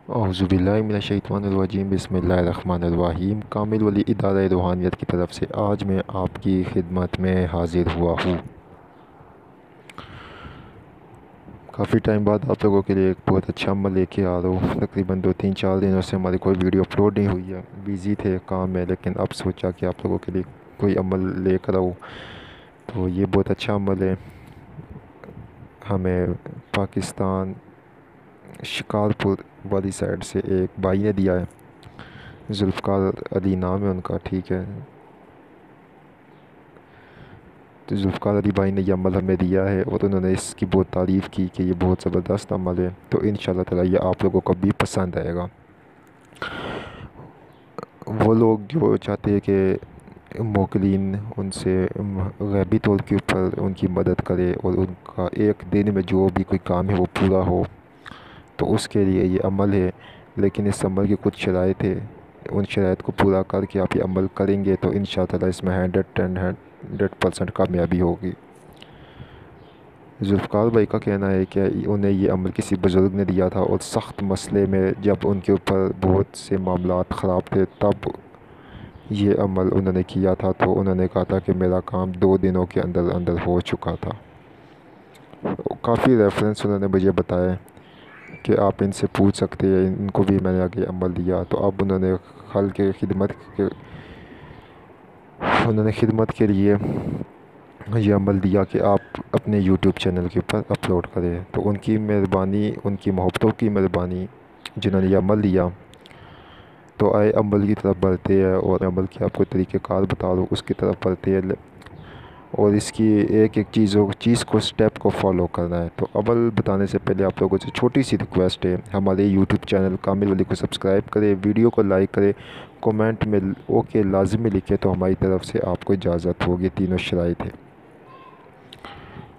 اعوذ باللہ من الشیطان الرجیم، بسم اللہ الرحمن الرحیم۔ کامل ولی ادارہ روحانیت کی طرف سے آج میں آپ کی خدمت میں حاضر ہوا ہوں۔ کافی ٹائم بعد آپ لوگوں کے لیے ایک بہت اچھا عمل لے کے آ رہا ہوں۔ تقریباً 2-3-4 دنوں سے ہماری کوئی ویڈیو اپلوڈ نہیں ہوئی ہے، بیزی تھے کام میں، لیکن اب سوچا کہ آپ لوگوں کے لیے کوئی عمل لے کر آؤں۔ تو یہ بہت اچھا عمل ہے، ہمیں پاکستان شکارپور والی سائڈ سے ایک بھائی نے دیا ہے، ذوالفقار علی نام ہے ان کا، ٹھیک ہے۔ تو ذوالفقار علی بھائی نے یہ عمل ہمیں دیا ہے اور انہوں نے اس کی بہت تعریف کی کہ یہ بہت زبردست عمل ہے، تو انشاءاللہ تعالیٰ یہ آپ لوگوں کو بھی پسند آئے گا۔ وہ لوگ جو چاہتے ہیں کہ موکلین ان سے غیبی طور کے اوپر ان کی مدد کرے اور ان کا ایک دن میں جو بھی کوئی کام ہے وہ پورا ہو، تو اس کے لیے یہ عمل ہے، لیکن اس عمل کی کچھ شرائط ہے۔ ان شرائط کو پورا کر کے آپ یہ عمل کریں گے تو انشاءاللہ اس میں 100% کامیابی ہوگی۔ ذوالفقار بھائی کا کہنا ہے کہ انہیں یہ عمل کسی بزرگ نے دیا تھا اور سخت مسئلے میں جب ان کے اوپر بہت سے معاملات خراب تھے تب یہ عمل انہوں نے کیا تھا، تو انہوں نے کہا تھا کہ میرا کام 2 دنوں کے اندر اندر ہو چکا تھا۔ کافی ریفرنس انہوں نے مجھے بتایا کہ آپ ان سے پوچھ سکتے ہیں، ان کو بھی میں نے آگے عمل دیا، تو اب انہوں نے خدمت کے لیے یہ عمل دیا کہ آپ اپنے یوٹیوب چینل کے اوپر اپلوڈ کریں۔ تو ان کی مہربانی، ان کی محبتوں کی مہربانی جنہوں نے یہ عمل دیا، تو آئے عمل کی طرف بڑھتے ہیں اور عمل کی آپ کو طریقہ کار بتا رہا ہوں، اس کی طرف بڑھتے ہیں اور اس کی ایک ایک چیز کو سٹیپ کو فالو کرنا ہے۔ تو عمل بتانے سے پہلے آپ لوگوں سے چھوٹی سی ریکویسٹ ہے، ہمارے یوٹیوب چینل کامل ولی کو سبسکرائب کرے، ویڈیو کو لائک کرے، کومنٹ میں اوکے لازمی لکھے تو ہماری طرف سے آپ کو اجازت ہوگی۔ تینوں شرائط ہے۔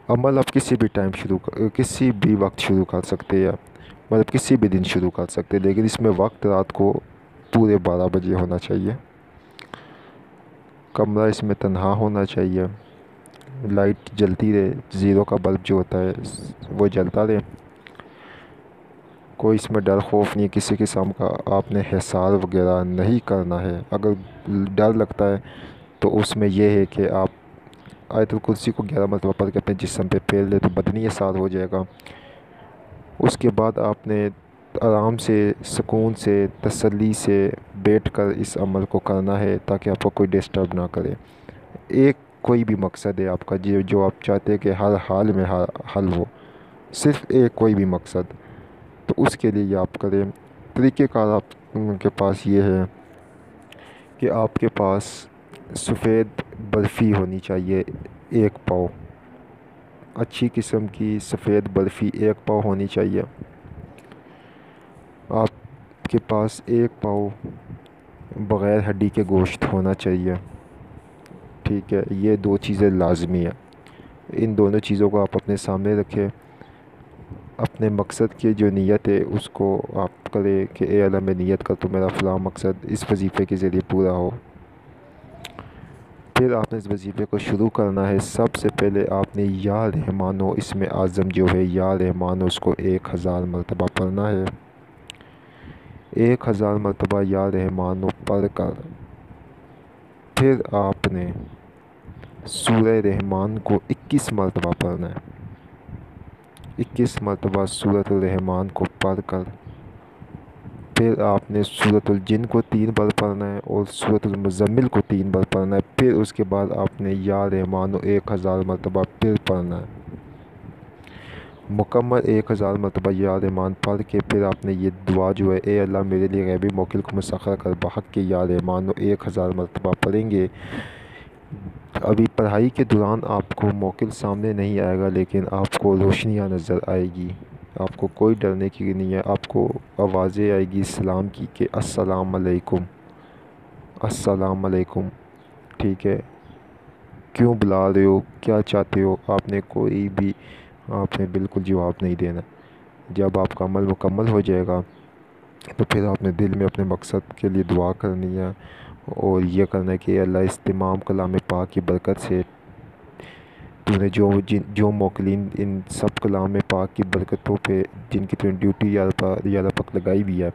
عمل آپ کسی بھی وقت شروع کر سکتے ہیں، مطلب کسی بھی دن شروع کر سکتے ہیں، لیکن اس میں وقت رات کو پورے 12 بجے ہونا چاہیے۔ کمرہ اس میں تنہا ہونا چاہیے، لائٹ جلتی رہے، زیرو کا بلب جو ہوتا ہے وہ جلتا رہے، کوئی اس میں ڈر خوف نہیں کسی قسم کا، آپ نے حصار وغیرہ نہیں کرنا ہے۔ اگر ڈر لگتا ہے تو اس میں یہ ہے کہ آپ آیت الکرسی کو 11 مرتبہ پڑھ کے اپنے جسم پہ پھیر لیں تو بدنی حصار ہو جائے گا۔ اس کے بعد آپ نے آرام سے، سکون سے، تسلی سے بیٹھ کر اس عمل کو کرنا ہے تاکہ آپ کو کوئی ڈسٹرب نہ کرے۔ ایک کوئی بھی مقصد ہے آپ کا جو آپ چاہتے ہیں کہ ہر حال میں حل ہو، صرف ایک کوئی بھی مقصد، تو اس کے لیے یہ آپ کریں۔ طریقہ کار آپ کے پاس یہ ہے کہ آپ کے پاس سفید برفی ہونی چاہیے 1 پاؤ، اچھی قسم کی سفید برفی 1 پاؤ ہونی چاہیے۔ آپ کے پاس 1 پاؤ بغیر ہڈی کے گوشت ہونا چاہیے، ٹھیک ہے۔ یہ 2 چیزیں لازمی ہیں، ان دونوں چیزوں کو آپ اپنے سامنے رکھیں۔ اپنے مقصد کی جو نیت ہے اس کو آپ کریں کہ اے اللہ میں نیت کر تو میرا فلاں مقصد اس وظیفے کے ذریعے پورا ہو۔ پھر آپ نے اس وظیفے کو شروع کرنا ہے۔ سب سے پہلے آپ نے یا رحمانو اسم اعظم جو ہے یا رحمانو اس کو 1000 مرتبہ پڑھنا ہے۔ 1000 مرتبہ یا رحمانو پڑھ کر پھر آپ نے سورہ رحمان کو 21 مرتبہ پڑھنا ہے۔ 21 مرتبہ سورۃ الرحمان کو پڑھ کر پھر آپ نے سورۃ الجن کو 3 بار پڑھنا ہے اور سورۃ المزمل کو 3 بار پڑھنا ہے۔ پھر اس کے بعد آپ نے یا رحمانو 1000 مرتبہ پھر پڑھنا ہے۔ مکمل 1000 مرتبہ یا رحمان پڑھ کے پھر آپ نے یہ دعا جو ہے اے اللہ میرے لیے غیبی موکل کو مسخر کر بحق کے یا رحمانو 1000 مرتبہ پڑھیں گے۔ ابھی پڑھائی کے دوران آپ کو موکل سامنے نہیں آئے گا، لیکن آپ کو روشنیاں نظر آئے گی، آپ کو کوئی ڈرنے کی نہیں ہے، آپ کو آوازیں آئے گی اسلام کی کہ السلام علیکم، السلام علیکم، ٹھیک ہے۔ کیوں بلا رہے ہو، کیا چاہتے ہو، آپ نے بالکل جواب نہیں دینا۔ جب آپ کا عمل مکمل ہو جائے گا تو پھر آپ نے دل میں اپنے مقصد کے لیے دعا کرنی ہے اور یہ کرنا ہے کہ اللہ اس تمام کلام پاک کی برکت سے تو نے جو موکلین ان سب کلام پاک کی برکتوں پہ جن کی تو ڈیوٹی یا پاک لگائی ہوئی ہے،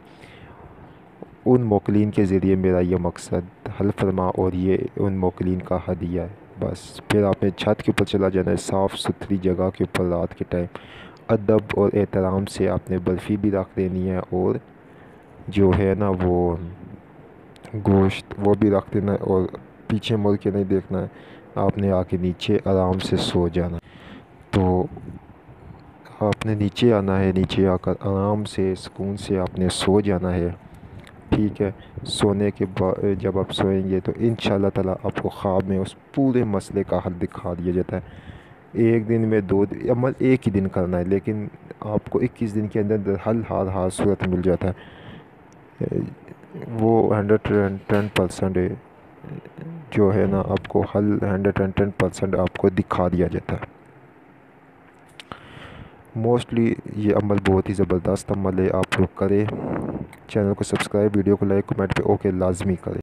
ان موکلین کے ذریعے میرا یہ مقصد حل فرما، اور یہ ان موکلین کا ہدیہ ہے۔ بس پھر آپ نے چھت کے اوپر چلا جانا ہے، صاف ستھری جگہ کے اوپر رات کے ٹائم ادب اور احترام سے آپ نے برفی بھی رکھ دینی ہے، اور جو ہے نا وہ گوشت وہ بھی رکھ دینا ہے، اور پیچھے مڑ کے نہیں دیکھنا ہے، آپ نے آ کے نیچے آرام سے سو جانا ہے۔ تو آپ نے نیچے آنا ہے، نیچے آ کر آرام سے سکون سے آپ نے سو جانا ہے، ٹھیک ہے۔ سونے کے بعد جب آپ سوئیں گے تو انشاءاللہ تعالیٰ آپ کو خواب میں اس پورے مسئلے کا حل دکھا دیا جاتا ہے۔ ایک دن میں عمل ایک ہی دن کرنا ہے، لیکن آپ کو 21 دن کے اندر حل ہر صورت مل جاتا ہے۔ وہ 110% جو ہے نا آپ کو حل 110% آپ کو دکھا دیا جاتا ہے۔ موسٹلی یہ عمل بہت ہی زبردست عمل ہے، آپ لوگ کریں، چینل کو سبسکرائب، ویڈیو کو لائک، کمنٹ پہ اوکے لازمی کریں۔